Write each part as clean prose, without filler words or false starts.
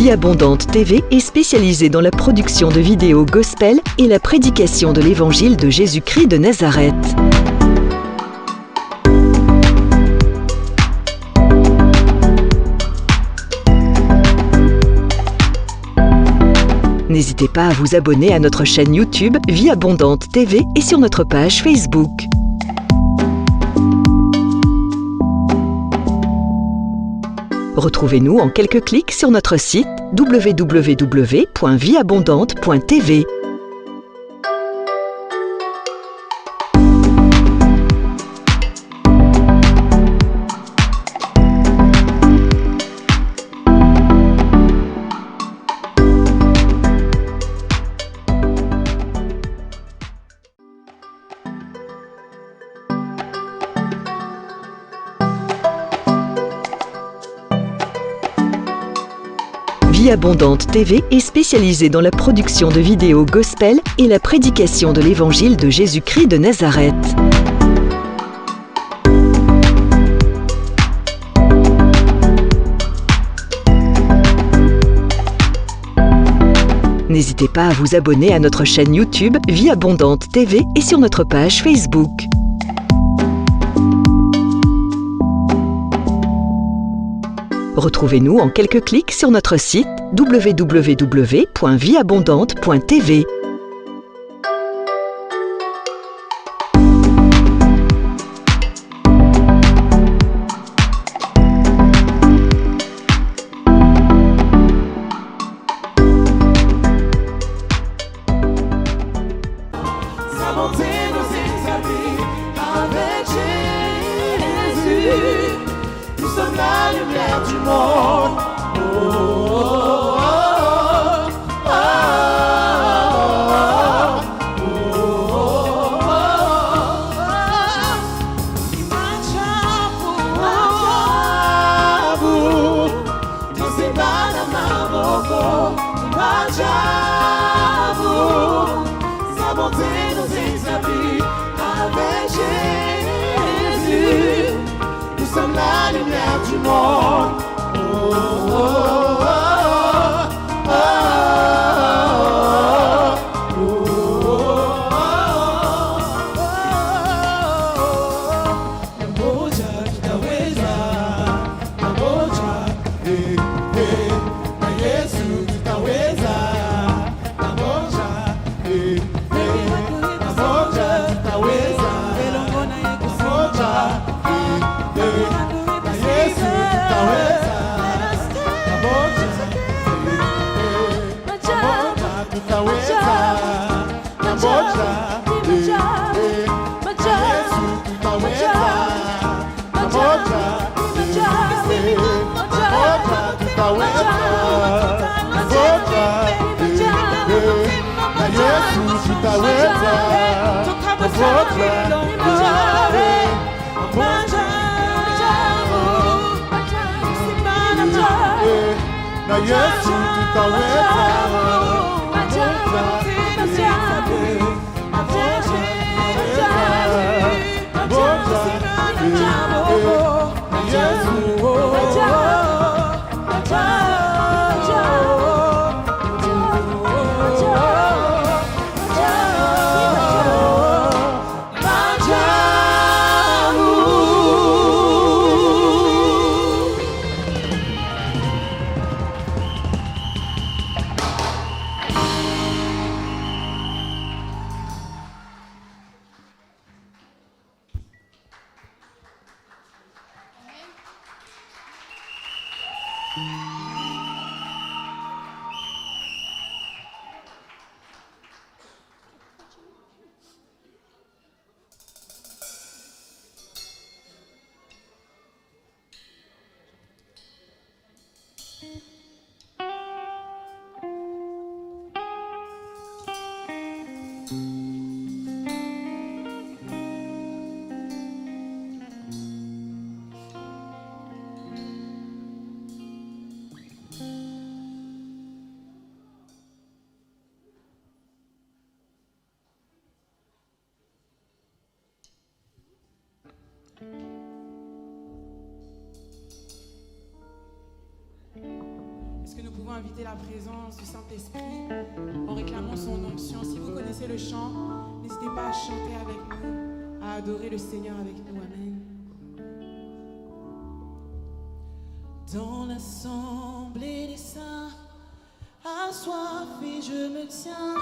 Vie Abondante TV est spécialisée dans la production de vidéos gospel et la prédication de l'évangile de Jésus-Christ de Nazareth. N'hésitez pas à vous abonner à notre chaîne YouTube Vie Abondante TV et sur notre page Facebook. Retrouvez-nous en quelques clics sur notre site www.vieabondante.tv. Vie Abondante TV est spécialisée dans la production de vidéos gospel et la prédication de l'évangile de Jésus-Christ de Nazareth. N'hésitez pas à vous abonner à notre chaîne YouTube Vie Abondante TV et sur notre page Facebook. Retrouvez-nous en quelques clics sur notre site www.vieabondante.tv. Sa bonté nous établit avec Jésus. Nous sommes la lumière du monde. Oh, oh, oh, oh, oh, oh, oh, Sa bonté nous établit avec Jésus. Nous sommes la lumière du monde. Oh, oh, oh, oh, oh, Namoja tutaweza, namoja, na Yesu tutaweza, namoja, namoja tutaweza, namoja, na Yesu tutaweza, namoja, tutaweza, namoja, Yesu tutaweza, namoja, tutaweza, na Yesu tutaweza, na Yesu inviter la présence du Saint-Esprit en réclamant son onction. Si vous connaissez le chant, n'hésitez pas à chanter avec nous, à adorer le Seigneur avec nous. Amen. Dans l'assemblée des saints, assoiffé je me tiens,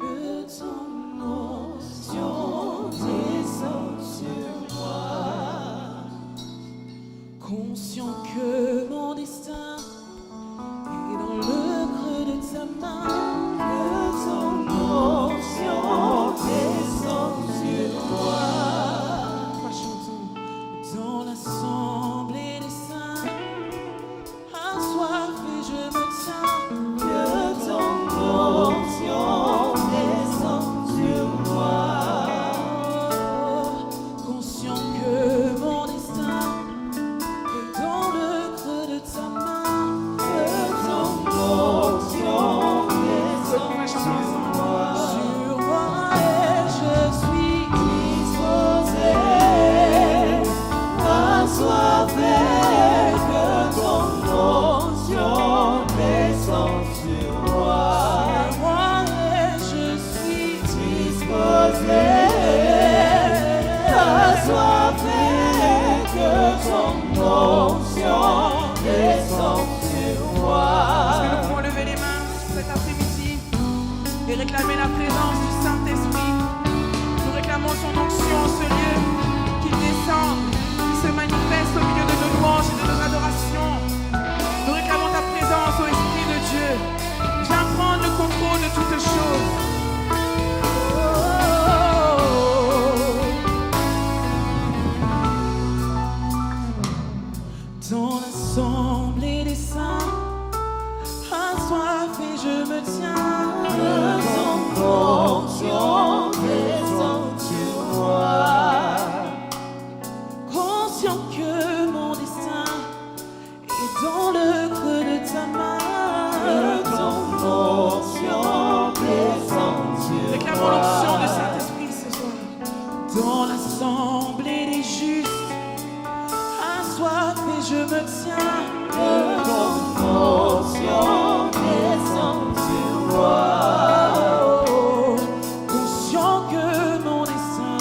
que ton onction descende sur moi. Conscient que mon destin est dans le creux de ta main, que ton onction descende sur moi. Trois chantons. Dans l'assemblée des saints, assoiffé je me tiens, que ton onction descende sur moi. Conscient que mon destin est dans le creux de ta main, que ton onction descende sur moi. Sur moi et je suis disposé, assoiffé, que ton onction descende sur moi. Sur moi et je suis disposé, assoiffé, que ton onction descende sur moi. Est-ce que nous pouvons lever les mains cet après-midi et réclamer la présence du Saint-Esprit? Nous réclamons son onction en ce lieu, qu'il descende, qu'il se manifeste au milieu de nos louanges et de nos adorations. Nous réclamons ta présence, ô Esprit de Dieu. Viens prendre le contrôle de toutes choses. Dans l'assemblée des saints, assoiffé je me tiens, que ton onction descende sur moi. Conscient que mon destin est dans le creux de ta main, que ton onction descende sur moi. Réclamons l'onction du Saint-Esprit ce soir. Dans l'assemblée des justes, assoiffé je me tiens, que ton onction descende sur moi. Conscient que mon destin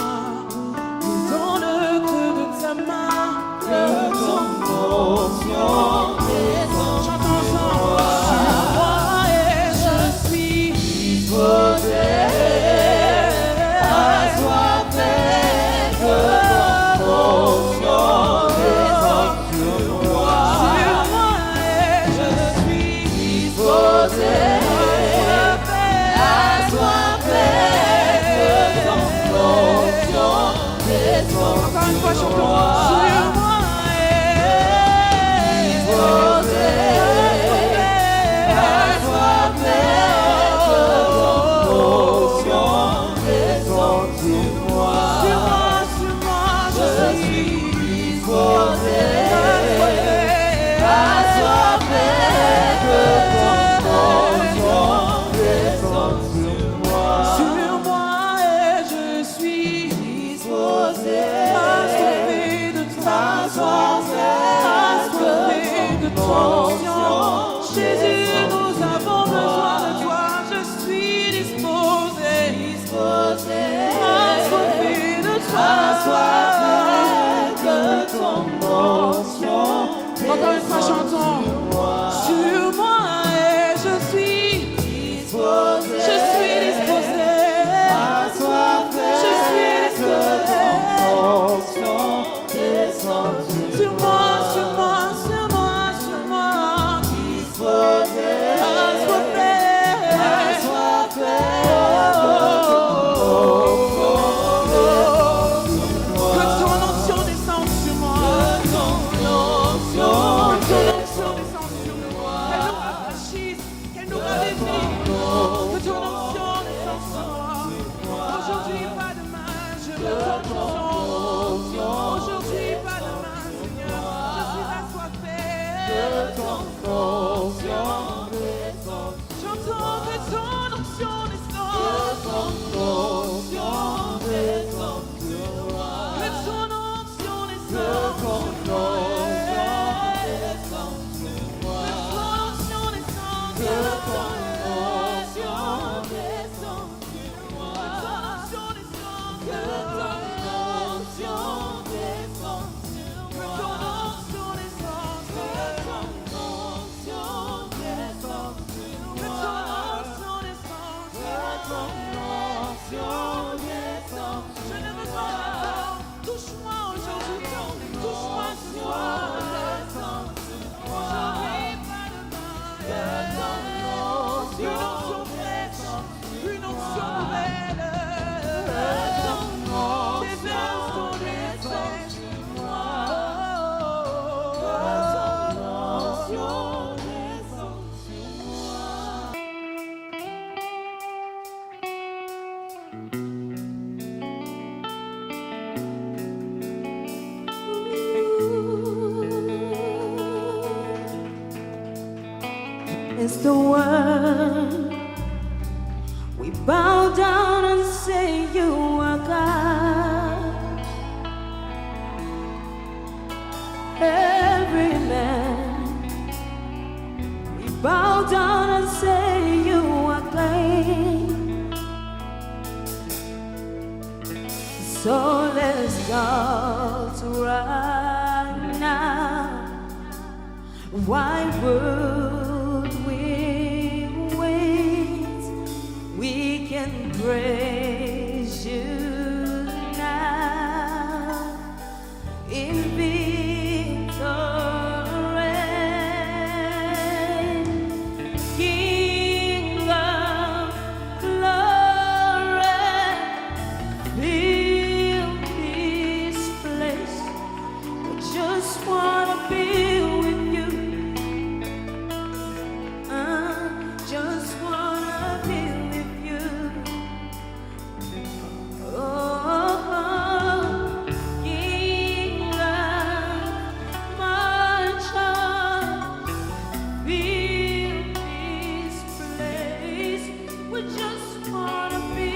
est dans le creux de ta main, que ton onction descende. Chantons ensemble. Sur moi et je suis disposé, assoiffé, que ton onction descende sur moi. Sur moi et je suis disposé, assoiffé, que ton onction descende. Encore une fois, chantons. Sur moi et disposé, assoiffé, que ton onction descende sur moi. Sur moi, je suis disposé, assoiffé, que ton onction descende sur moi. Sur moi et je suis disposé, assoiffé de ta assoiffé de ton onction. Jésus, nous avons besoin de toi. Je suis disposé, assoiffé de toi. Assoiffé, que ton onction. Encore une fois, chantons. Sur moi et je suis disposé, je suis disposé, assoiffé, je suis disposé, que ton onction descende sur moi, sur moi, sur moi, sur moi, disposé, assoiffé, assoiffé, que ton onction descende sur moi, que ton onction descende. against the world. We bow down and say you are God. Every man, we bow down and say you are clean. So let's start right now. Why would we wait? We can praise you now in victory. King of glory, fill this place. I just wanna be with you. Just wanna be with you. Oh, King of my child, fill this place. We just wanna be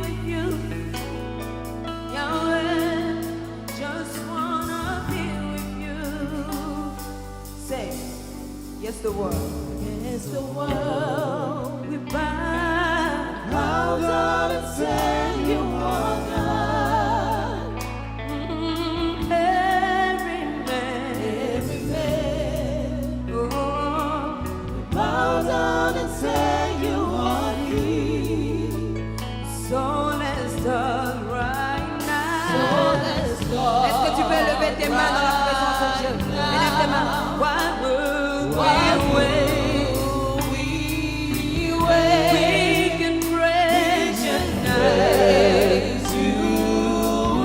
with you. Yahweh, just wanna be with you. Say, yes, the world. Yes, the world. We bow down and say you are God. Every man, oh, we bow down and say you are King. So let's start right now. So let's start. Est-ce que tu peux lever tes mains dans la présence de Dieu? Élève tes mains. Why would we wait? We can praise you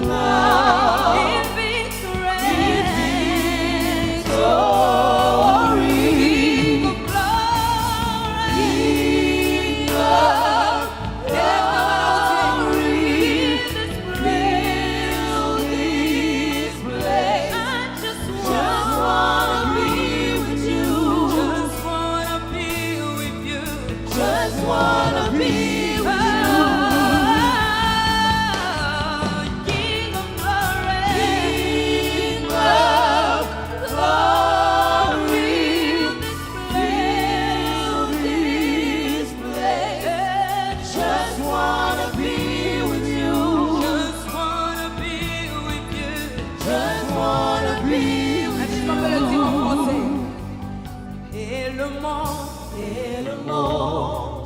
now. In victory. King of glory. King of glory. Fill this place. I just wanna be with you. Just wanna be with you. Just wanna be with you. King of glory. King of glory. Fill this place. Just wanna be with you. Just wanna be with you. Just wanna be with you. Est-ce qu'on peut le dire en français? Et le monde,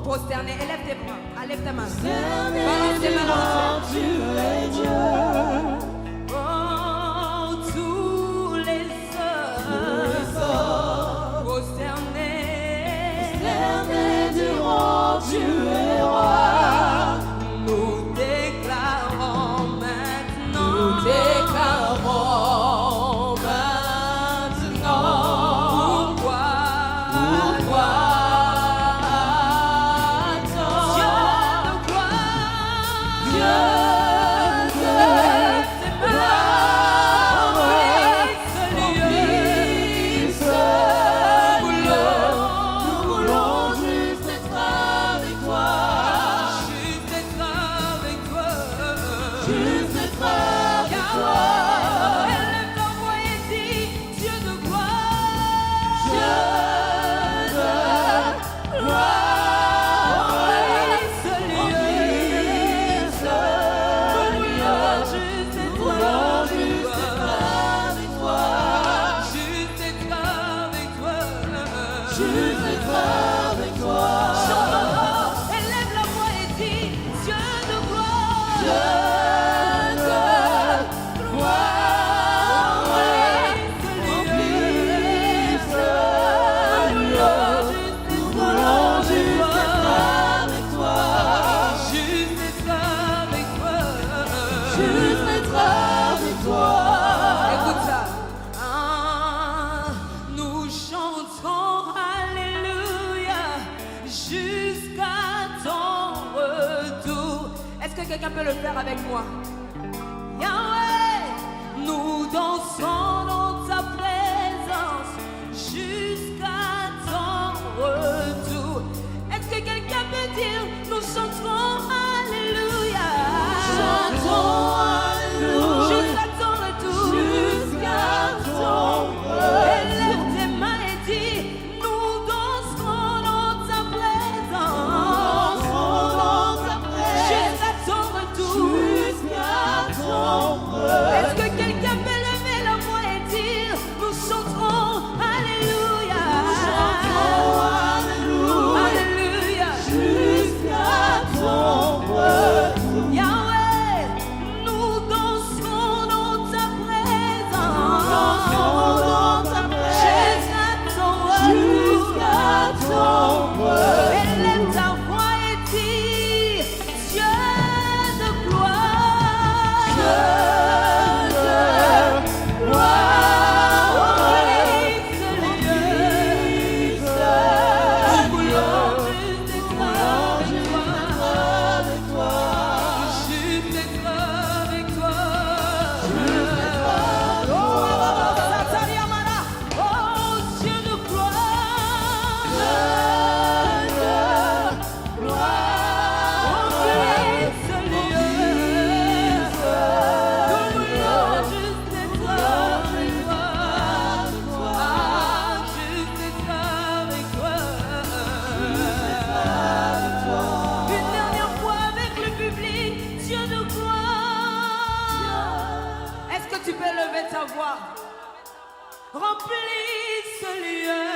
prosterné, élève tes bras, lève ta main. Balance tes mains dans le ciel. Oh, tous les hommes, prosternés, diront tu es roi. Nous déclarons maintenant. Nous déclarons maintenant. Pourquoi? Quelqu'un peut le faire avec moi? Yahweh, nous dansons dans ta présence jusqu'à ton retour. ta voix. Remplis ce lieu.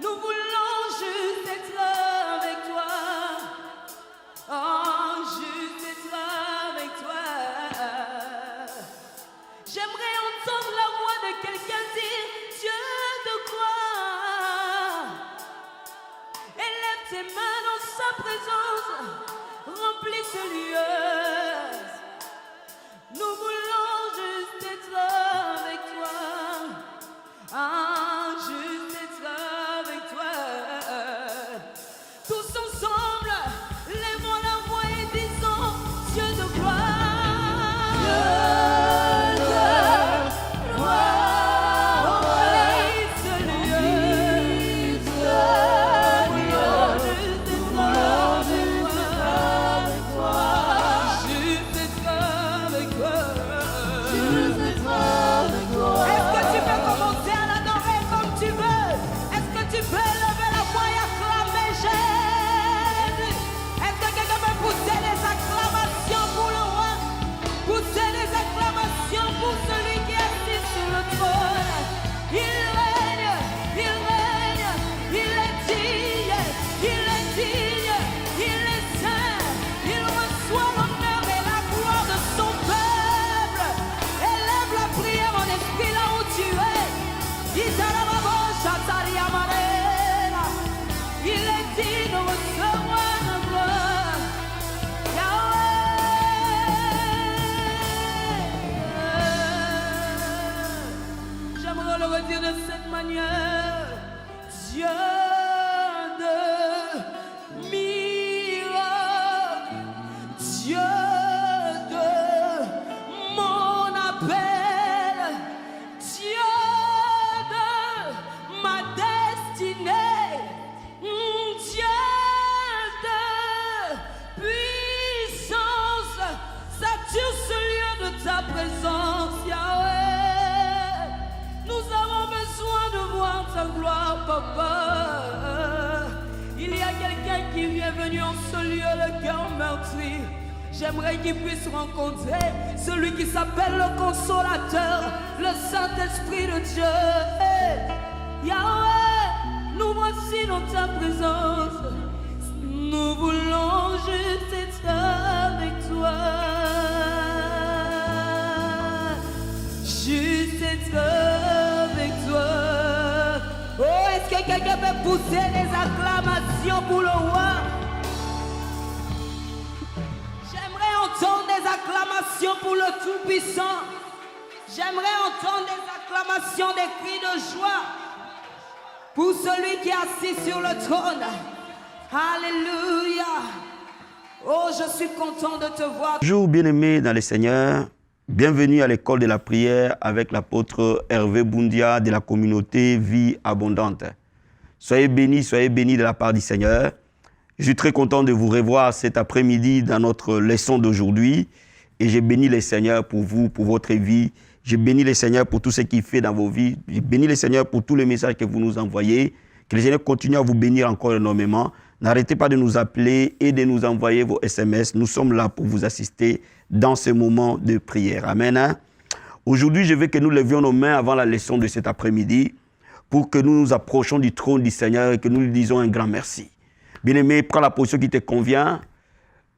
Nous voulons juste être avec toi. Oh, juste être avec toi. J'aimerais entendre la voix de quelqu'un dire Dieu de gloire. Élève tes mains dans sa présence. Remplis ce lieu. Nous voulons juste être avec toi. Ah, juste être avec toi. Tous ensemble, lèvons la voix et disons Dieu de gloire. Dieu de gloire. Remplis ce lieu. Juste être avec toi. Juste être avec toi. Est-ce que tu peux commencer à l'adorer comme tu veux? Est-ce que tu peux lever la voix et acclamer Jésus? Est-ce que quelqu'un peut pousser des acclamations pour le roi? Pousser des acclamations pour celui qui est assis sur le trône. Il règne, il règne, il est digne, il est digne, il est saint. Il reçoit l'honneur et la gloire de son peuple. Élève la prière en esprit là où tu es. Il est digne de recevoir la gloire. Yahweh. J'aimerais le redire de cette manière. Dieu de miracles, Dieu de mon appel, Dieu de ma destinée, Dieu de puissance, sature ce lieu de ta présence, Yahweh. Nous avons besoin de voir ta gloire, Papa. Il y a quelqu'un qui est venu en ce lieu, le cœur meurtri. J'aimerais qu'il puisse rencontrer celui qui s'appelle le Consolateur, le Saint-Esprit de Dieu. Yahweh, nous voici dans ta présence. Nous voulons juste être avec toi. Juste être avec toi. Oh, est-ce que quelqu'un peut pousser des acclamations pour le roi? J'aimerais entendre des acclamations pour le Tout-Puissant. J'aimerais entendre des acclamations, des cris de joie pour celui qui est assis sur le trône. Alléluia. Oh, je suis content de te voir. Bonjour bien-aimés dans le Seigneur. Bienvenue à l'école de la prière avec l'apôtre Hervé Boundia de la communauté Vie Abondante. Soyez bénis de la part du Seigneur. Je suis très content de vous revoir cet après-midi dans notre leçon d'aujourd'hui. Et je bénis le Seigneur pour vous, pour votre vie. Je bénis le Seigneur pour tout ce qu'il fait dans vos vies. Je bénis le Seigneur pour tous les messages que vous nous envoyez. Que le Seigneur continue à vous bénir encore énormément. N'arrêtez pas de nous appeler et de nous envoyer vos SMS. Nous sommes là pour vous assister dans ce moment de prière. Amen. Aujourd'hui, je veux que nous levions nos mains avant la leçon de cet après-midi pour que nous nous approchions du trône du Seigneur et que nous lui disons un grand merci. Bien-aimé, prends la position qui te convient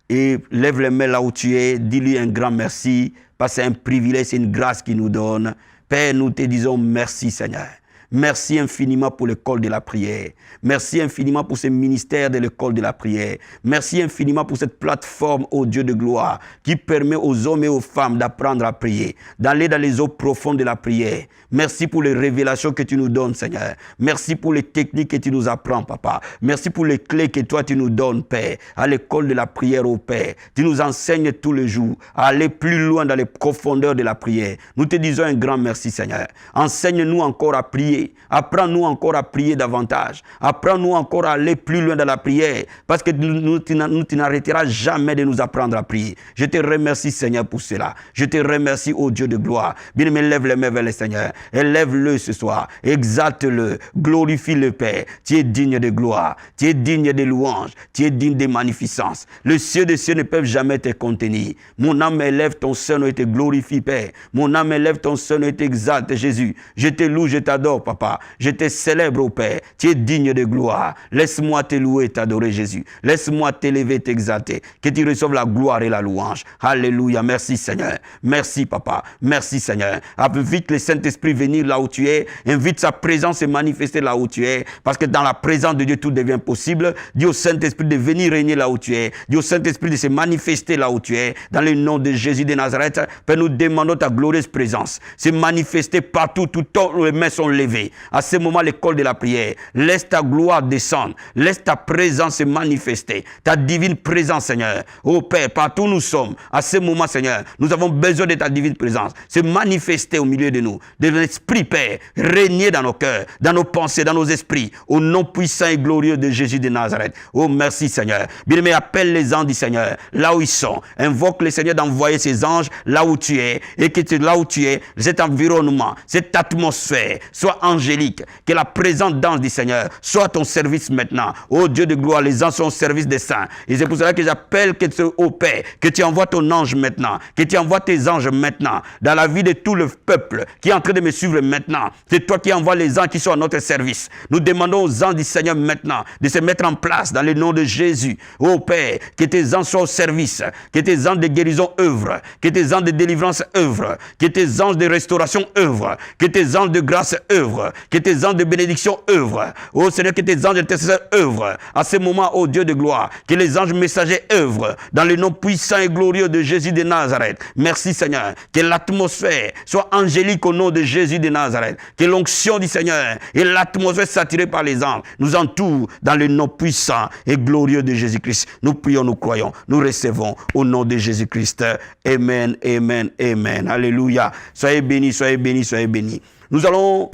et lève les mains là où tu es. Dis-lui un grand merci parce que c'est un privilège, c'est une grâce qu'il nous donne. Père, nous te disons merci, Seigneur. Merci infiniment pour l'école de la prière. Merci infiniment pour ce ministère de l'école de la prière. Merci infiniment pour cette plateforme, ô Dieu de gloire, qui permet aux hommes et aux femmes d'apprendre à prier, d'aller dans les eaux profondes de la prière. Merci pour les révélations que tu nous donnes, Seigneur. Merci pour les techniques que tu nous apprends, Papa. Merci pour les clés que toi tu nous donnes, Père, à l'école de la prière, ô Père. Tu nous enseignes tous les jours à aller plus loin dans les profondeurs de la prière. Nous te disons un grand merci, Seigneur. Enseigne-nous encore à prier. prier. Apprends-nous encore à prier davantage. Apprends-nous encore à aller plus loin dans la prière. Parce que tu n'arrêteras jamais de nous apprendre à prier. Je te remercie, Seigneur, pour cela. Je te remercie, ô Dieu de gloire. Bien-aimé, lève les mains vers le Seigneur. Élève-le ce soir. Exalte-le. Glorifie le Père. Tu es digne de gloire. Tu es digne de louange. Tu es digne de magnificence. Le ciel des cieux ne peuvent jamais te contenir. Mon âme élève ton Seigneur et te glorifie, Père. Mon âme élève ton Seigneur et t'exalte, Jésus. Je te loue, je t'adore, Papa. Je te célèbre, ô Père. Tu es digne de gloire. Laisse-moi te louer et t'adorer, Jésus. Laisse-moi t'élever et t'exalter. Que tu reçoives la gloire et la louange. Alléluia. Merci, Seigneur. Merci, Papa. Merci, Seigneur. Invite le Saint-Esprit venir là où tu es. Invite sa présence se manifester là où tu es. Parce que dans la présence de Dieu, tout devient possible. Dis au Saint-Esprit de venir régner là où tu es. Dis au Saint-Esprit de se manifester là où tu es. Dans le nom de Jésus de Nazareth, Père, nous demandons ta glorieuse présence. Se manifester partout, tout temps où les mains sont levées. À ce moment, l'école de la prière. Laisse ta gloire descendre. Laisse ta présence se manifester. Ta divine présence, Seigneur. Ô Père, partout où nous sommes, à ce moment, Seigneur, nous avons besoin de ta divine présence. Se manifester au milieu de nous. De l'Esprit, Père, régner dans nos cœurs, dans nos pensées, dans nos esprits. Au nom puissant et glorieux de Jésus de Nazareth. Oh, merci, Seigneur. Bien-aimé, appelle les anges du Seigneur, là où ils sont. Invoque le Seigneur d'envoyer ses anges là où tu es. Et que là où tu es, cet environnement, cette atmosphère soit angélique. Que la présence d'anges du Seigneur soit à ton service maintenant. Oh Dieu de gloire, les anges sont au service des saints. Et c'est pour cela que j'appelle au Père, que tu envoies ton ange maintenant. Que tu envoies tes anges maintenant. Dans la vie de tout le peuple qui est en train de me suivre maintenant. C'est toi qui envoies les anges qui sont à notre service. Nous demandons aux anges du Seigneur maintenant de se mettre en place dans le nom de Jésus. Oh Père, que tes anges soient au service. Que tes anges de guérison œuvrent. Que tes anges de délivrance œuvrent. Que tes anges de restauration œuvrent. Que tes anges de grâce œuvrent. Que tes anges de bénédiction œuvrent. Oh Seigneur, que tes anges intercesseurs œuvrent. À ce moment, oh Dieu de gloire, que les anges messagers œuvrent dans le nom puissant et glorieux de Jésus de Nazareth. Merci Seigneur. Que l'atmosphère soit angélique au nom de Jésus de Nazareth. Que l'onction du Seigneur et l'atmosphère saturée par les anges nous entourent dans le nom puissant et glorieux de Jésus-Christ. Nous prions, nous croyons, nous recevons au nom de Jésus-Christ. Amen, amen, amen. Alléluia. Soyez bénis, soyez bénis, soyez bénis. Nous allons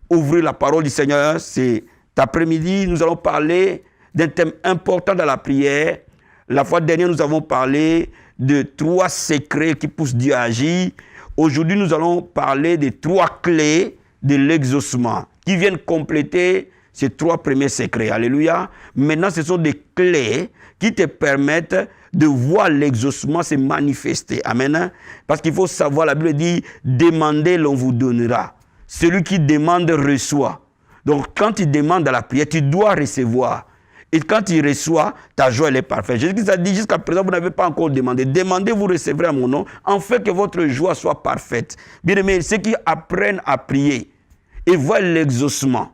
ouvrir la parole du Seigneur. Cet après-midi, nous allons parler d'un thème important dans la prière. La fois dernière, nous avons parlé de 3 secrets qui poussent Dieu à agir. Aujourd'hui, nous allons parler des 3 clés de l'exaucement qui viennent compléter ces 3 premiers secrets. Alléluia. Maintenant, ce sont des clés qui te permettent de voir l'exaucement se manifester. Amen. Parce qu'il faut savoir, la Bible dit, demandez, l'on vous donnera. Celui qui demande reçoit. Donc, quand tu demandes dans la prière, tu dois recevoir. Et quand tu reçois, ta joie, elle est parfaite. Jésus a dit, jusqu'à présent, vous n'avez pas encore demandé. Demandez, vous recevrez à mon nom, afin que votre joie soit parfaite. Bien aimé, ceux qui apprennent à prier et voient l'exaucement,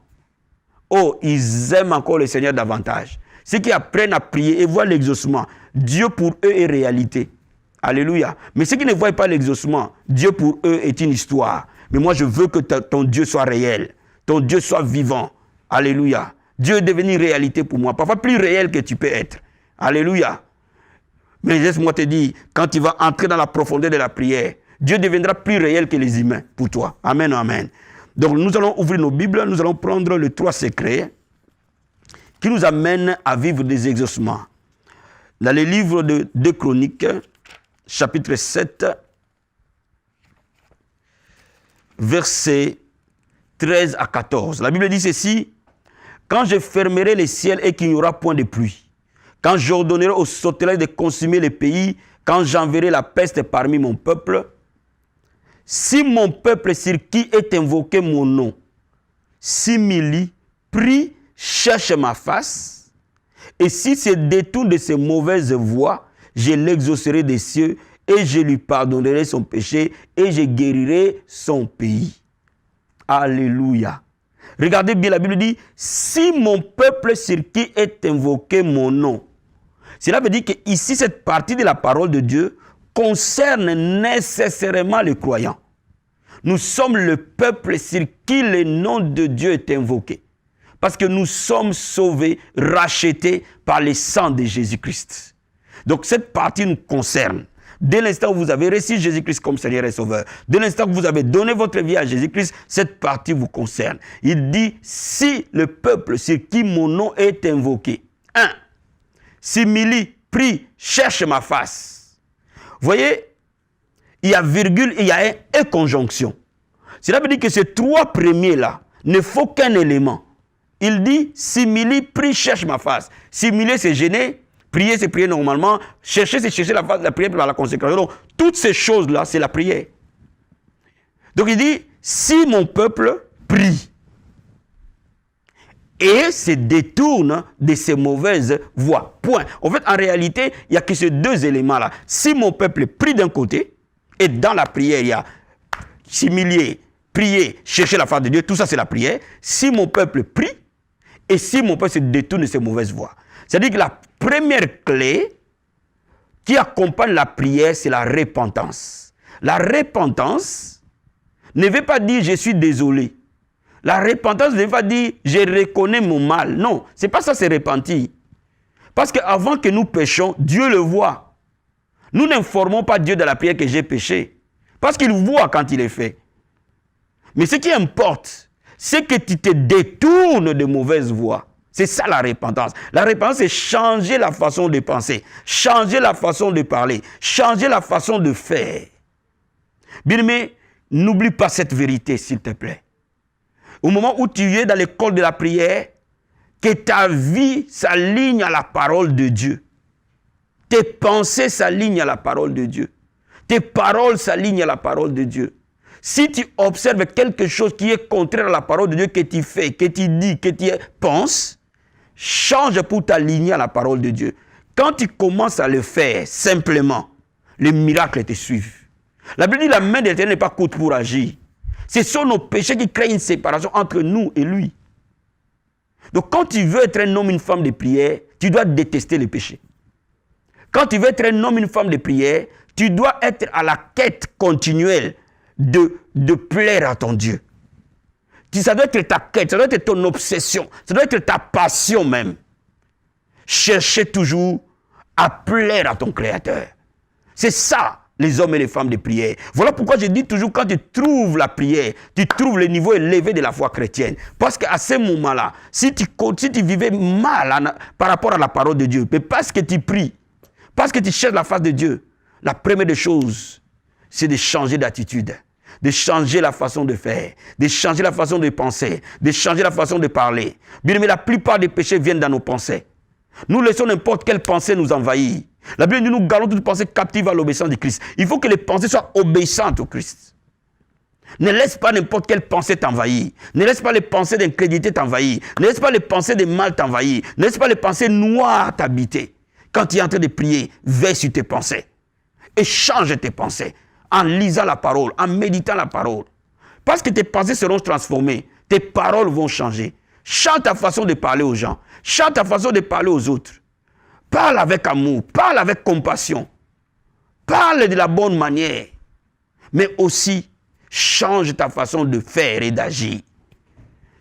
oh, ils aiment encore le Seigneur davantage. Ceux qui apprennent à prier et voient l'exaucement, Dieu pour eux est réalité. Alléluia. Mais ceux qui ne voient pas l'exaucement, Dieu pour eux est une histoire. Mais moi, je veux que ton Dieu soit réel. Ton Dieu soit vivant. Alléluia. Dieu est devenu réalité pour moi. Parfois plus réel que tu peux être. Alléluia. Mais laisse-moi te dire, quand tu vas entrer dans la profondeur de la prière, Dieu deviendra plus réel que les humains pour toi. Amen, amen. Donc nous allons ouvrir nos Bibles, nous allons prendre les 3 secrets qui nous amènent à vivre des exaucements. Dans le livre de 2 Chroniques, chapitre 7, versets 13 à 14. La Bible dit ceci: quand je fermerai les ciels et qu'il n'y aura point de pluie, quand j'ordonnerai aux sauterelles de consumer les pays, quand j'enverrai la peste parmi mon peuple, si mon peuple sur qui est invoqué mon nom s'humilie, prie, cherche ma face, et s'il se détourne de ses mauvaises voies, je l'exaucerai des cieux et je lui pardonnerai son péché et je guérirai son pays. Alléluia. Regardez bien, la Bible dit, si mon peuple sur qui est invoqué mon nom. Cela veut dire que ici, cette partie de la parole de Dieu concerne nécessairement les croyants. Nous sommes le peuple sur qui le nom de Dieu est invoqué. Parce que nous sommes sauvés, rachetés par le sang de Jésus-Christ. Donc cette partie nous concerne. Dès l'instant où vous avez reçu Jésus-Christ comme Seigneur et Sauveur, dès l'instant que vous avez donné votre vie à Jésus-Christ, cette partie vous concerne. Il dit, si le peuple sur qui mon nom est invoqué, 1. Simili, prie, cherche ma face. Vous voyez, il y a virgule et il y a un conjonction. Cela veut dire que ces 3 premiers-là ne faut qu'un élément. Il dit, simili, prie, cherche ma face. Simuler, c'est gêner. Prier, c'est prier normalement. Chercher, c'est chercher la face, la prière par la consécration. Donc, toutes ces choses-là, c'est la prière. Donc, il dit, si mon peuple prie et se détourne de ses mauvaises voies. Point. En fait, en réalité, il n'y a que ces 2 éléments-là. Si mon peuple prie d'un côté, et dans la prière, il y a s'humilier, prier, chercher la face de Dieu, tout ça, c'est la prière. Si mon peuple prie, et si mon peuple se détourne de ses mauvaises voies. C'est-à-dire que la première clé qui accompagne la prière, c'est la repentance. La repentance ne veut pas dire « je suis désolé ». La repentance ne veut pas dire « je reconnais mon mal ». Non, ce n'est pas ça, c'est repentir. Parce qu'avant que nous péchions, Dieu le voit. Nous n'informons pas Dieu de la prière que j'ai péché. Parce qu'il voit quand il est fait. Mais ce qui importe, c'est que tu te détournes de mauvaises voies. C'est ça la repentance. La repentance, c'est changer la façon de penser, changer la façon de parler, changer la façon de faire. Bien-aimé, n'oublie pas cette vérité, s'il te plaît. Au moment où tu es dans l'école de la prière, que ta vie s'aligne à la parole de Dieu. Tes pensées s'alignent à la parole de Dieu. Tes paroles s'alignent à la parole de Dieu. Si tu observes quelque chose qui est contraire à la parole de Dieu que tu fais, que tu dis, que tu penses, change pour t'aligner à la parole de Dieu. Quand tu commences à le faire simplement, les miracles te suivent. La Bible dit la main de l'Éternel n'est pas courte pour agir. Ce sont nos péchés qui créent une séparation entre nous et lui. Donc quand tu veux être un homme, une femme de prière, tu dois détester les péchés. Quand tu veux être un homme, une femme de prière, tu dois être à la quête continuelle de plaire à ton Dieu. Ça doit être ta quête, ça doit être ton obsession, ça doit être ta passion même. Chercher toujours à plaire à ton Créateur. C'est ça, les hommes et les femmes de prière. Voilà pourquoi je dis toujours, quand tu trouves la prière, tu trouves le niveau élevé de la foi chrétienne. Parce qu'à ce moment-là, si tu vivais mal par rapport à la parole de Dieu, mais parce que tu pries, parce que tu cherches la face de Dieu, la première des choses, c'est de changer d'attitude, de changer la façon de faire, de changer la façon de penser, de changer la façon de parler. Bien, mais la plupart des péchés viennent dans nos pensées. Nous laissons n'importe quelle pensée nous envahir. La Bible dit nous gardons toute pensée captive à l'obéissance du Christ. Il faut que les pensées soient obéissantes au Christ. Ne laisse pas n'importe quelle pensée t'envahir. Ne laisse pas les pensées d'incrédulité t'envahir. Ne laisse pas les pensées de mal t'envahir. Ne laisse pas les pensées noires t'habiter. Quand tu es en train de prier, veille sur tes pensées. Et change tes pensées en lisant la parole, en méditant la parole. Parce que tes pensées seront transformées, tes paroles vont changer. Change ta façon de parler aux gens. Change ta façon de parler aux autres. Parle avec amour, parle avec compassion. Parle de la bonne manière. Mais aussi, change ta façon de faire et d'agir.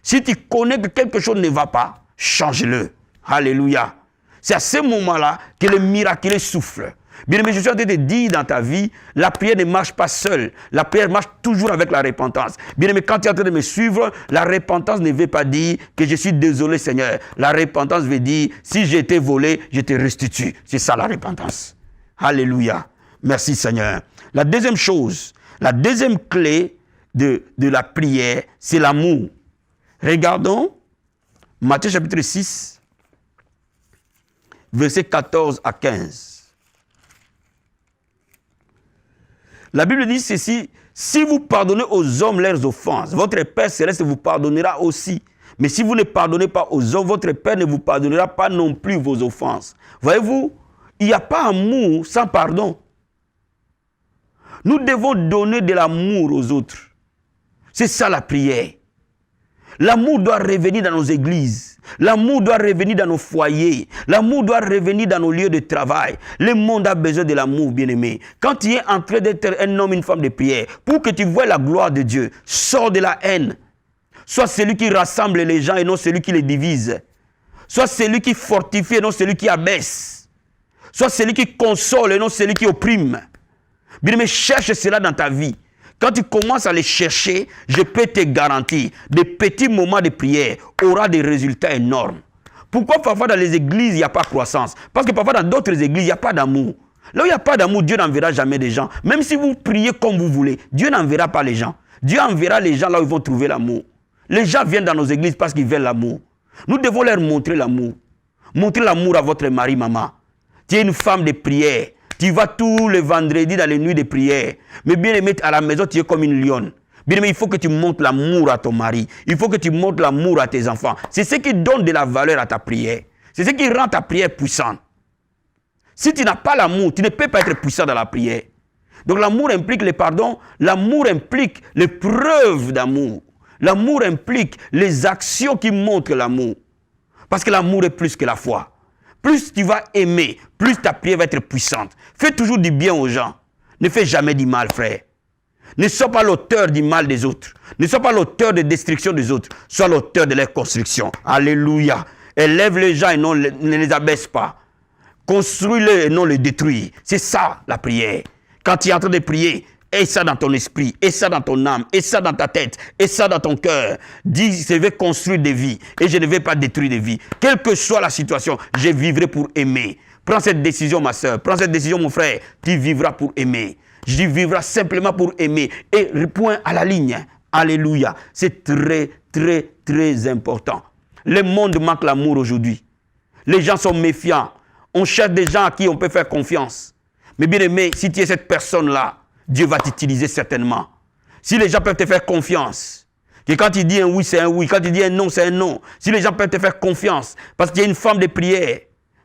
Si tu connais que quelque chose ne va pas, change-le. Alléluia. C'est à ce moment-là que le miraculeux souffle. Bien aimé, je suis en train de te dire dans ta vie, la prière ne marche pas seule. La prière marche toujours avec la repentance. Bien aimé, quand tu es en train de me suivre, la repentance ne veut pas dire que je suis désolé, Seigneur. La repentance veut dire, si j'ai été volé, je te restitue. C'est ça la repentance. Alléluia. Merci, Seigneur. La deuxième chose, la deuxième clé de la prière, c'est l'amour. Regardons Matthieu chapitre 6, versets 14 à 15. La Bible dit ceci, si vous pardonnez aux hommes leurs offenses, votre Père céleste vous pardonnera aussi. Mais si vous ne pardonnez pas aux hommes, votre Père ne vous pardonnera pas non plus vos offenses. Voyez-vous, il n'y a pas amour sans pardon. Nous devons donner de l'amour aux autres. C'est ça la prière. L'amour doit revenir dans nos églises. L'amour doit revenir dans nos foyers. L'amour doit revenir dans nos lieux de travail. Le monde a besoin de l'amour, bien-aimé. Quand tu es en train d'être un homme, une femme de prière, pour que tu vois la gloire de Dieu, sors de la haine. Sois celui qui rassemble les gens et non celui qui les divise. Sois celui qui fortifie et non celui qui abaisse. Sois celui qui console et non celui qui opprime. Bien-aimé, cherche cela dans ta vie. Quand tu commences à les chercher, je peux te garantir, des petits moments de prière auront des résultats énormes. Pourquoi parfois dans les églises, il n'y a pas de croissance? Parce que parfois dans d'autres églises, il n'y a pas d'amour. Là où il n'y a pas d'amour, Dieu n'enverra jamais des gens. Même si vous priez comme vous voulez, Dieu n'enverra pas les gens. Dieu enverra les gens là où ils vont trouver l'amour. Les gens viennent dans nos églises parce qu'ils veulent l'amour. Nous devons leur montrer l'amour. Montrez l'amour à votre mari, maman. Tu es une femme de prière. Tu vas tous les vendredis dans les nuits de prière. Mais bien aimé, à la maison, tu es comme une lionne. Bien aimé, il faut que tu montres l'amour à ton mari. Il faut que tu montres l'amour à tes enfants. C'est ce qui donne de la valeur à ta prière. C'est ce qui rend ta prière puissante. Si tu n'as pas l'amour, tu ne peux pas être puissant dans la prière. Donc l'amour implique le pardon. L'amour implique les preuves d'amour. L'amour implique les actions qui montrent l'amour. Parce que l'amour est plus que la foi. Plus tu vas aimer, plus ta prière va être puissante. Fais toujours du bien aux gens. Ne fais jamais du mal, frère. Ne sois pas l'auteur du mal des autres. Ne sois pas l'auteur de destruction des autres. Sois l'auteur de leur construction. Alléluia. Élève les gens et ne les abaisse pas. Construis-les et non les détruis. C'est ça la prière. Quand tu es en train de prier, aie ça dans ton esprit, aie ça dans ton âme, aie ça dans ta tête, aie ça dans ton cœur. Dis, je vais construire des vies et je ne vais pas détruire des vies. Quelle que soit la situation, je vivrai pour aimer. Prends cette décision, ma soeur. Prends cette décision, mon frère. Tu vivras pour aimer. Je vivrai simplement pour aimer. Et point à la ligne. Alléluia. C'est très, très, très important. Le monde manque l'amour aujourd'hui. Les gens sont méfiants. On cherche des gens à qui on peut faire confiance. Mais bien aimé, si tu es cette personne-là, Dieu va t'utiliser certainement. Si les gens peuvent te faire confiance, que quand tu dis un oui, c'est un oui, quand tu dis un non, c'est un non. Si les gens peuvent te faire confiance, parce que tu es une femme de prière,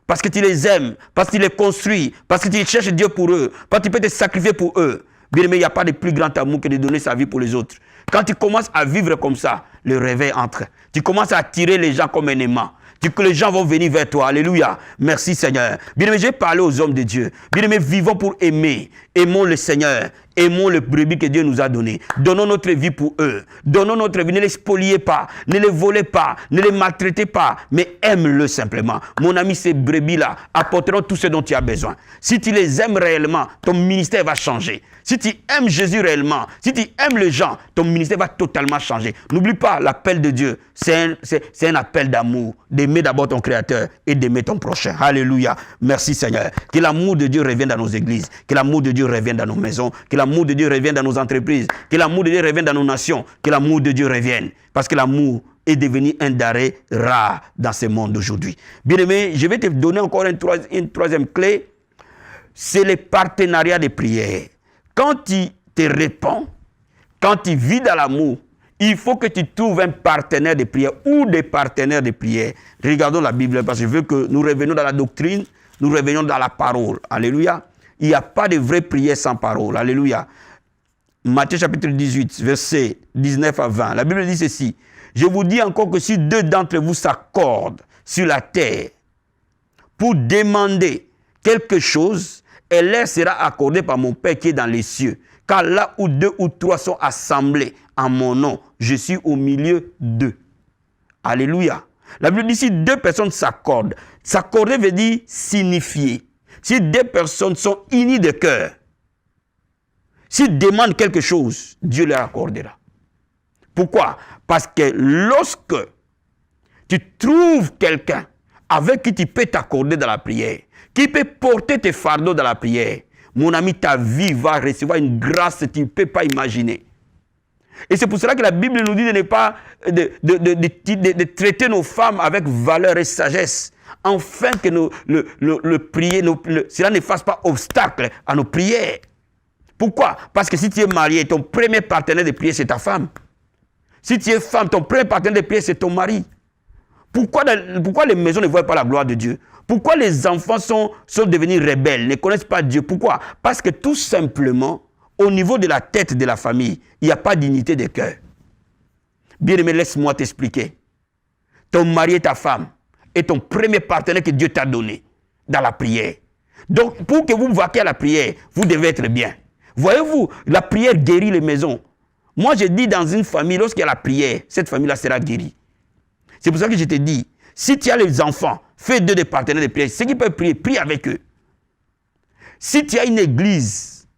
parce que tu les aimes, parce que tu les construis, parce que tu cherches Dieu pour eux, parce que tu peux te sacrifier pour eux. Bien aimé, il n'y a pas de plus grand amour que de donner sa vie pour les autres. Quand tu commences à vivre comme ça, le réveil entre. Tu commences à attirer les gens comme un aimant. Que les gens vont venir vers toi. Alléluia. Merci Seigneur. Bien-aimé, j'ai parlé aux hommes de Dieu. Bien-aimé, vivons pour aimer. Aimons le Seigneur. Aimons le brebis que Dieu nous a donné. Donnons notre vie pour eux. Donnons notre vie. Ne les spoliez pas. Ne les volez pas. Ne les maltraitez pas. Mais aime-le simplement. Mon ami, ces brebis-là apporteront tout ce dont tu as besoin. Si tu les aimes réellement, ton ministère va changer. Si tu aimes Jésus réellement, si tu aimes les gens, ton ministère va totalement changer. N'oublie pas, l'appel de Dieu, c'est un appel d'amour. D'aimer d'abord ton Créateur et d'aimer ton prochain. Alléluia. Merci Seigneur. Que l'amour de Dieu revienne dans nos églises. Que l'amour de Dieu revienne dans nos maisons. Que l'amour de Dieu revienne dans nos entreprises. Que l'amour de Dieu revienne dans nos nations. Que l'amour de Dieu revienne. Parce que l'amour est devenu un denrée rare dans ce monde d'aujourd'hui. Bien-aimé, je vais te donner encore une troisième clé. C'est le partenariat de prière. Quand tu te répands, quand tu vis dans l'amour, il faut que tu trouves un partenaire de prière ou des partenaires de prière. Regardons la Bible parce que je veux que nous revenions dans la doctrine, nous revenions dans la parole. Alléluia. Il n'y a pas de vraie prière sans parole. Alléluia. Matthieu chapitre 18, versets 19 à 20. La Bible dit ceci. Je vous dis encore que si deux d'entre vous s'accordent sur la terre pour demander quelque chose, elle leur sera accordée par mon Père qui est dans les cieux. Car là où deux ou trois sont assemblés en mon nom, je suis au milieu d'eux. Alléluia. La Bible dit si deux personnes s'accordent. S'accorder veut dire signifier. Si deux personnes sont unies de cœur, s'ils demandent quelque chose, Dieu leur accordera. Pourquoi? Parce que lorsque tu trouves quelqu'un avec qui tu peux t'accorder dans la prière, qui peut porter tes fardeaux dans la prière, mon ami, ta vie va recevoir une grâce que tu ne peux pas imaginer. Et c'est pour cela que la Bible nous dit de ne pas de traiter nos femmes avec valeur et sagesse, afin que cela ne fasse pas obstacle à nos prières. Pourquoi? Parce que si tu es marié, ton premier partenaire de prière, c'est ta femme. Si tu es femme, ton premier partenaire de prière, c'est ton mari. Pourquoi les maisons ne voient pas la gloire de Dieu? Pourquoi les enfants sont devenus rebelles, ne connaissent pas Dieu? Pourquoi? Parce que tout simplement, au niveau de la tête de la famille, il n'y a pas d'unité de cœur. Bien-aimé, laisse-moi t'expliquer. Ton mari et ta femme est ton premier partenaire que Dieu t'a donné dans la prière. Donc, pour que vous vaquiez à la prière, vous devez être bien. Voyez-vous, la prière guérit les maisons. Moi, je dis dans une famille, lorsqu'il y a la prière, cette famille-là sera guérie. C'est pour ça que je te dis, si tu as les enfants, fais d'eux des partenaires de prière. Ceux qui peuvent prier, prie avec eux. Si tu as une église,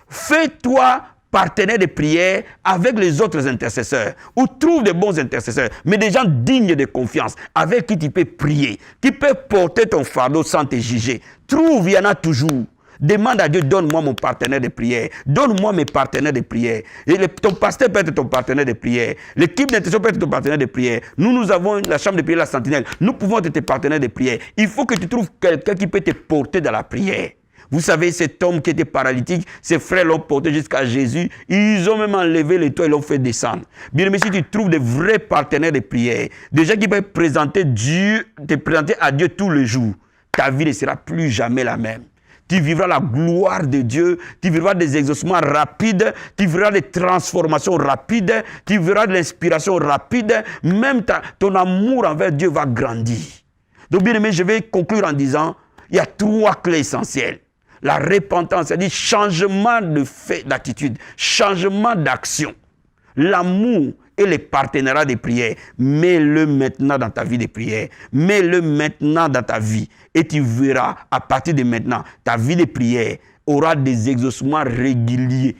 Fais-toi partenaire de prière avec les autres intercesseurs, ou trouve des bons intercesseurs, mais des gens dignes de confiance, avec qui tu peux prier, qui peuvent porter ton fardeau sans te juger. Trouve, il y en a toujours. Demande à Dieu, donne-moi mon partenaire de prière. Donne-moi mes partenaires de prière. Et ton pasteur peut être ton partenaire de prière. L'équipe d'intercession peut être ton partenaire de prière. Nous avons la chambre de prière, la sentinelle. Nous pouvons être tes partenaires de prière. Il faut que tu trouves quelqu'un qui peut te porter dans la prière. Vous savez, cet homme qui était paralytique, ses frères l'ont porté jusqu'à Jésus. Ils ont même enlevé les toits et l'ont fait descendre. Bien aimé, si tu trouves des vrais partenaires de prière, des gens qui peuvent présenter Dieu, te présenter à Dieu tous les jours, ta vie ne sera plus jamais la même. Tu vivras la gloire de Dieu, tu vivras des exaucements rapides, tu vivras des transformations rapides, tu vivras de l'inspiration rapide, même ton amour envers Dieu va grandir. Donc bien aimé, je vais conclure en disant, il y a 3 clés essentielles. La repentance, c'est-à-dire changement de fait, d'attitude, changement d'action. L'amour et les partenariats de prière, mets-le maintenant dans ta vie de prière. Mets-le maintenant dans ta vie. Et tu verras, à partir de maintenant, ta vie de prière aura des exaucements réguliers.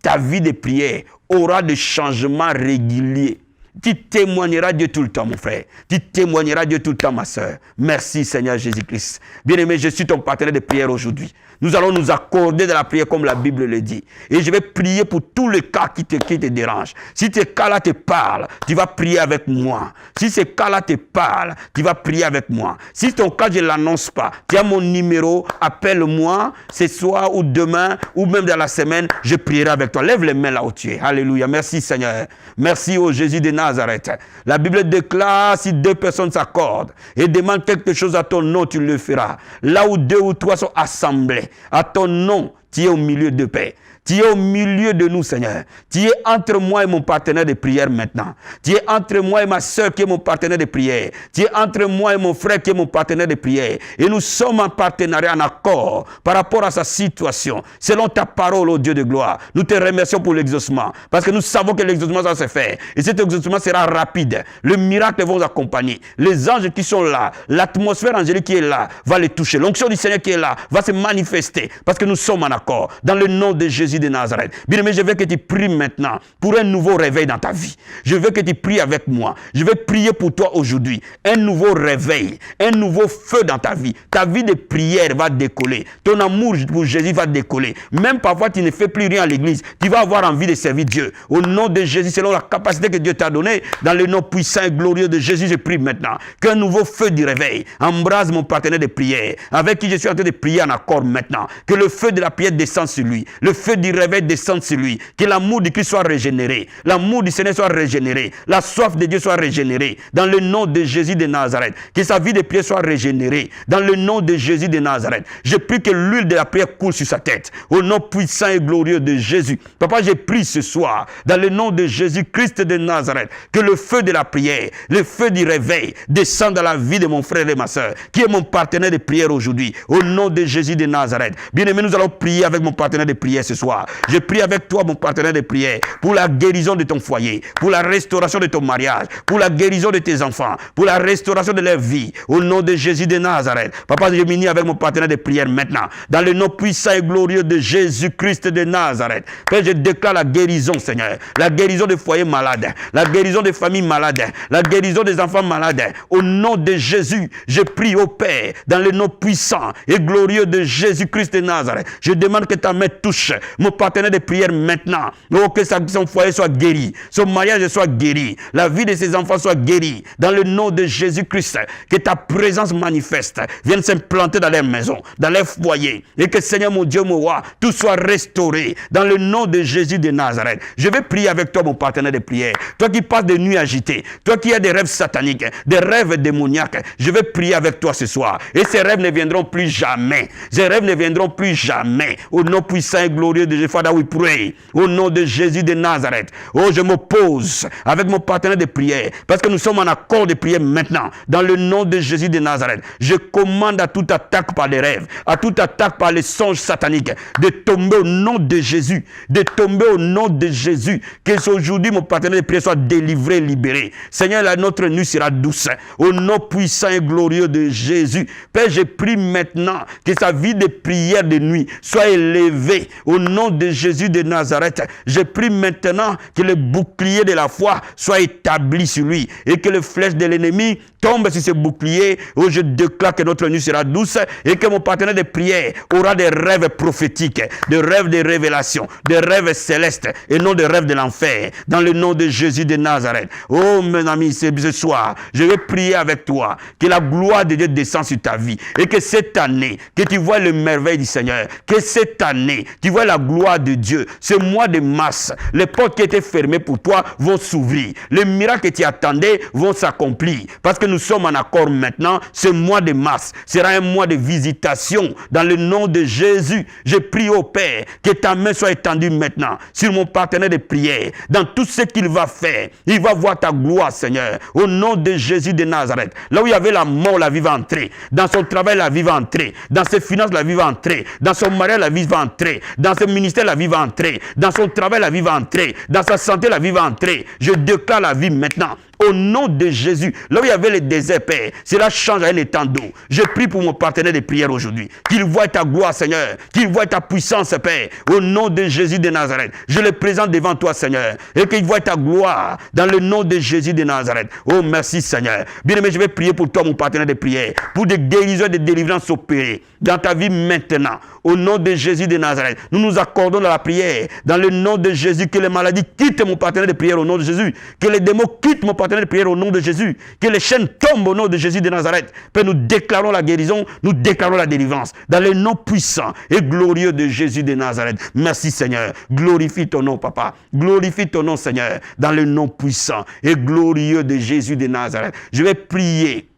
Ta vie de prière aura des changements réguliers. Tu témoigneras Dieu tout le temps, mon frère. Tu témoigneras Dieu tout le temps, ma soeur. Merci, Seigneur Jésus-Christ. Bien-aimé, je suis ton partenaire de prière aujourd'hui. Nous allons nous accorder de la prière comme la Bible le dit. Et je vais prier pour tous les cas qui te dérangent. Si ces cas-là te parlent, tu vas prier avec moi. Si ces cas-là te parlent, tu vas prier avec moi. Si ton cas, je ne l'annonce pas, tu as mon numéro, appelle-moi ce soir ou demain ou même dans la semaine, je prierai avec toi. Lève les mains là où tu es. Alléluia. Merci, Seigneur. Merci au Jésus de Nazareth. La Bible déclare, si 2 personnes s'accordent et demandent quelque chose à ton nom, tu le feras. Là où 2 ou 3 sont assemblés, à ton nom, tu es au milieu de paix. Tu es au milieu de nous, Seigneur. Tu es entre moi et mon partenaire de prière maintenant. Tu es entre moi et ma soeur qui est mon partenaire de prière. Tu es entre moi et mon frère qui est mon partenaire de prière. Et nous sommes en partenariat, en accord par rapport à sa situation. Selon ta parole, ô Dieu de gloire, nous te remercions pour l'exaucement. Parce que nous savons que l'exaucement va se faire. Et cet exaucement sera rapide. Le miracle va vous accompagner. Les anges qui sont là, l'atmosphère angélique qui est là, va les toucher. L'onction du Seigneur qui est là, va se manifester. Parce que nous sommes en accord. Dans le nom de Jésus de Nazareth. Bien-aimé, je veux que tu pries maintenant pour un nouveau réveil dans ta vie. Je veux que tu pries avec moi. Je veux prier pour toi aujourd'hui. Un nouveau réveil, un nouveau feu dans ta vie. Ta vie de prière va décoller. Ton amour pour Jésus va décoller. Même parfois, tu ne fais plus rien à l'église. Tu vas avoir envie de servir Dieu. Au nom de Jésus, selon la capacité que Dieu t'a donnée, dans le nom puissant et glorieux de Jésus, je prie maintenant qu'un nouveau feu du réveil embrase mon partenaire de prière, avec qui je suis en train de prier en accord maintenant. Que le feu de la prière descende sur lui. Le feu du réveil descende sur lui. Que l'amour de Christ soit régénéré. L'amour du Seigneur soit régénéré. La soif de Dieu soit régénérée. Dans le nom de Jésus de Nazareth. Que sa vie de prière soit régénérée. Dans le nom de Jésus de Nazareth. Je prie que l'huile de la prière coule sur sa tête. Au nom puissant et glorieux de Jésus. Papa, j'ai prié ce soir, dans le nom de Jésus-Christ de Nazareth, que le feu de la prière, le feu du réveil descende dans la vie de mon frère et ma soeur, qui est mon partenaire de prière aujourd'hui. Au nom de Jésus de Nazareth. Bien-aimé, nous allons prier avec mon partenaire de prière ce soir. Je prie avec toi, mon partenaire de prière, pour la guérison de ton foyer, pour la restauration de ton mariage, pour la guérison de tes enfants, pour la restauration de leur vie. Au nom de Jésus de Nazareth. Papa, je m'unis avec mon partenaire de prière maintenant. Dans le nom puissant et glorieux de Jésus-Christ de Nazareth. Père, je déclare la guérison, Seigneur. La guérison des foyers malades. La guérison des familles malades. La guérison des enfants malades. Au nom de Jésus, je prie au Père, dans le nom puissant et glorieux de Jésus-Christ de Nazareth. Je demande que ta main touche mon partenaire de prière maintenant. Oh, que son foyer soit guéri. Son mariage soit guéri. La vie de ses enfants soit guérie. Dans le nom de Jésus-Christ, que ta présence manifeste vienne s'implanter dans leur maison, dans leur foyer. Et que Seigneur mon Dieu, mon roi, tout soit restauré. Dans le nom de Jésus de Nazareth. Je vais prier avec toi, mon partenaire de prière. Toi qui passes des nuits agitées. Toi qui as des rêves sataniques, des rêves démoniaques. Je vais prier avec toi ce soir. Et ces rêves ne viendront plus jamais. Ces rêves ne viendront plus jamais. Au nom puissant et glorieux de Jésus. Father, we pray. Au nom de Jésus de Nazareth. Oh, je m'oppose avec mon partenaire de prière. Parce que nous sommes en accord de prière maintenant. Dans le nom de Jésus de Nazareth. Je commande à toute attaque par les rêves, à toute attaque par les songes sataniques, de tomber au nom de Jésus. De tomber au nom de Jésus. Qu'aujourd'hui mon partenaire de prière soit délivré, libéré. Seigneur, notre nuit sera douce. Au nom puissant et glorieux de Jésus. Père, je prie maintenant que sa vie de prière de nuit soit soit élevé au nom de Jésus de Nazareth. Je prie maintenant que le bouclier de la foi soit établi sur lui et que les flèches de l'ennemi tombent sur ce bouclier où je déclare que notre nuit sera douce et que mon partenaire de prière aura des rêves prophétiques, des rêves de révélation, des rêves célestes et non des rêves de l'enfer. Dans le nom de Jésus de Nazareth. Oh mes amis, ce soir, je vais prier avec toi que la gloire de Dieu descende sur ta vie et que cette année, que tu vois le merveille du Seigneur, que cette année, tu vois la gloire de Dieu. Ce mois de mars, les portes qui étaient fermées pour toi vont s'ouvrir. Les miracles que tu attendais vont s'accomplir parce que nous sommes en accord maintenant. Ce mois de mars sera un mois de visitation dans le nom de Jésus. Je prie au Père que ta main soit étendue maintenant sur mon partenaire de prière. Dans tout ce qu'il va faire, il va voir ta gloire, Seigneur, au nom de Jésus de Nazareth. Là où il y avait la mort, la vie va entrer. Dans son travail, la vie va entrer. Dans ses finances, la vie va entrer. Dans son mariage, la vie va entrer. Dans son ministère, la vie va entrer. Dans son travail, la vie va entrer. Dans sa santé, la vie va entrer. Je déclare la vie maintenant. Au nom de Jésus, là où il y avait le désert, Père, cela change à un étang d'eau. Je prie pour mon partenaire de prière aujourd'hui. Qu'il voie ta gloire, Seigneur. Qu'il voie ta puissance, Père. Au nom de Jésus de Nazareth. Je le présente devant toi, Seigneur. Et qu'il voie ta gloire dans le nom de Jésus de Nazareth. Oh, merci, Seigneur. Bien-aimé, je vais prier pour toi, mon partenaire de prière. Pour des guérisons et des délivrances opérées dans ta vie maintenant. Au nom de Jésus de Nazareth. Nous nous accordons dans la prière. Dans le nom de Jésus, que les maladies quittent mon partenaire de prière au nom de Jésus. Que les démons quittent mon partenaire de prière au nom de Jésus. Que les chaînes tombent au nom de Jésus de Nazareth. Père, nous déclarons la guérison, nous déclarons la délivrance. Dans le nom puissant et glorieux de Jésus de Nazareth. Merci Seigneur. Glorifie ton nom, Papa. Glorifie ton nom, Seigneur. Dans le nom puissant et glorieux de Jésus de Nazareth. Je vais prier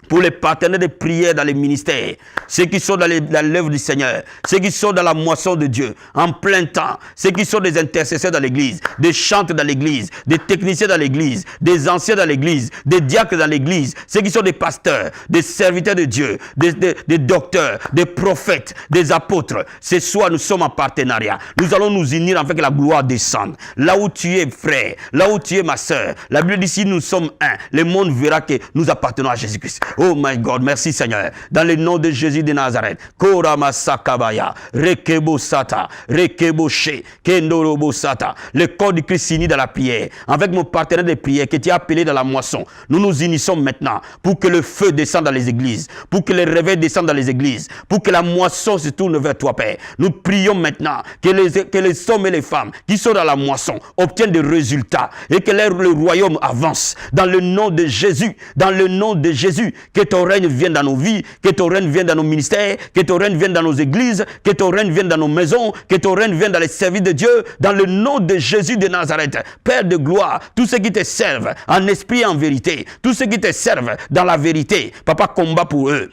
pour les partenaires de prière dans les ministères, ceux qui sont dans l'œuvre du Seigneur, ceux qui sont dans la moisson de Dieu, en plein temps, ceux qui sont des intercesseurs dans l'église, des chanteurs dans l'église, des techniciens dans l'église, des anciens dans l'église, des diacres dans l'église, ceux qui sont des pasteurs, des serviteurs de Dieu, des docteurs, des prophètes, des apôtres. Ce soir, nous sommes en partenariat. Nous allons nous unir afin que la gloire descende. Là où tu es, frère, là où tu es, ma soeur, la Bible dit, si nous sommes un, le monde verra que nous appartenons à Jésus-Christ. Oh my God, merci Seigneur. Dans le nom de Jésus de Nazareth. Korama sakabaya, rekebo sata, rekebo she, kendorobo sata. Le corps du Christ s'unit dans la prière. Avec mon partenaire de prière qui t'ai appelé dans la moisson. Nous nous unissons maintenant pour que le feu descende dans les églises. Pour que les réveils descendent dans les églises. Pour que la moisson se tourne vers toi, Père. Nous prions maintenant que les hommes et les femmes qui sont dans la moisson obtiennent des résultats. Et que le royaume avance. Dans le nom de Jésus. Dans le nom de Jésus. Que ton règne vienne dans nos vies, que ton règne vienne dans nos ministères, que ton règne vienne dans nos églises, que ton règne vienne dans nos maisons, que ton règne vienne dans les services de Dieu, dans le nom de Jésus de Nazareth. Père de gloire, tous ceux qui te servent en esprit et en vérité, tous ceux qui te servent dans la vérité, Papa, combat pour eux,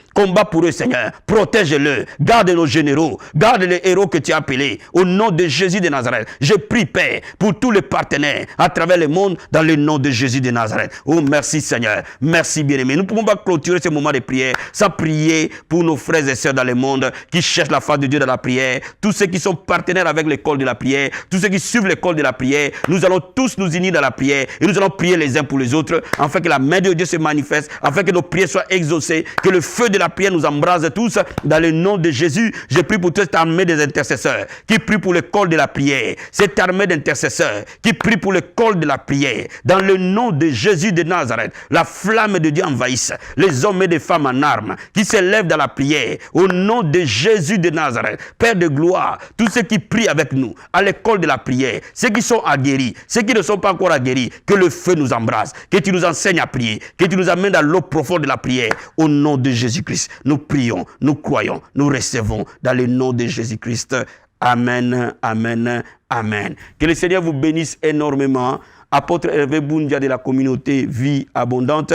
Seigneur, protège-le, garde nos généraux, garde les héros que tu as appelés, au nom de Jésus de Nazareth. Je prie, Père, pour tous les partenaires à travers le monde, dans le nom de Jésus de Nazareth. Oh, merci Seigneur, merci bien-aimé. Nous ne pouvons pas clôturer ce moment de prière sans prier pour nos frères et sœurs dans le monde qui cherchent la face de Dieu dans la prière, tous ceux qui sont partenaires avec l'école de la prière, tous ceux qui suivent l'école de la prière. Nous allons tous nous unir dans la prière et nous allons prier les uns pour les autres afin que la main de Dieu se manifeste, afin que nos prières soient exaucées, que le feu de la prière nous embrase tous dans le nom de Jésus. Je prie pour toute cette armée des intercesseurs qui prie pour l'école de la prière, cette armée d'intercesseurs qui prie pour l'école de la prière dans le nom de Jésus de Nazareth. La flamme de Dieu envahisse les hommes et des femmes en armes qui s'élèvent dans la prière au nom de Jésus de Nazareth. Père de gloire, tous ceux qui prient avec nous à l'école de la prière, ceux qui sont aguerris, ceux qui ne sont pas encore aguerris, que le feu nous embrase, que tu nous enseignes à prier, que tu nous amènes dans l'eau profonde de la prière au nom de Jésus-Christ. Nous prions, nous croyons, nous recevons dans le nom de Jésus-Christ. Amen, amen, amen. Que le Seigneur vous bénisse énormément. Apôtre Hervé Boundia de la communauté Vie Abondante.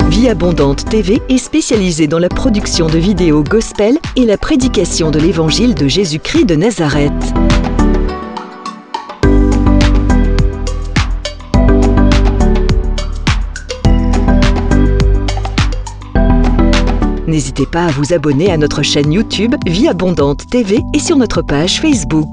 Vie Abondante TV est spécialisée dans la production de vidéos gospel et la prédication de l'évangile de Jésus-Christ de Nazareth. N'hésitez pas à vous abonner à notre chaîne YouTube Vie Abondante TV et sur notre page Facebook.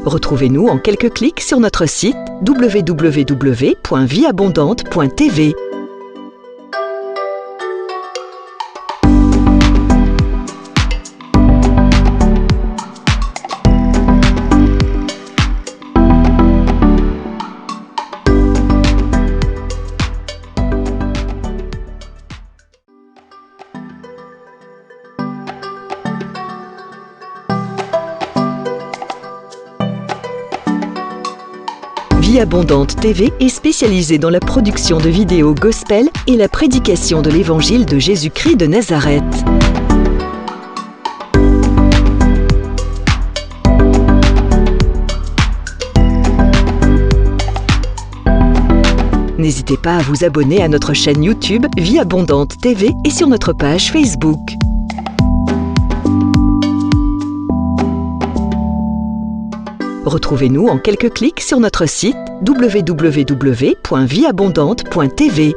Retrouvez-nous en quelques clics sur notre site www.vieabondante.tv. Vie Abondante TV est spécialisée dans la production de vidéos gospel et la prédication de l'évangile de Jésus-Christ de Nazareth. N'hésitez pas à vous abonner à notre chaîne YouTube Vie Abondante TV et sur notre page Facebook. Retrouvez-nous en quelques clics sur notre site www.vieabondante.tv.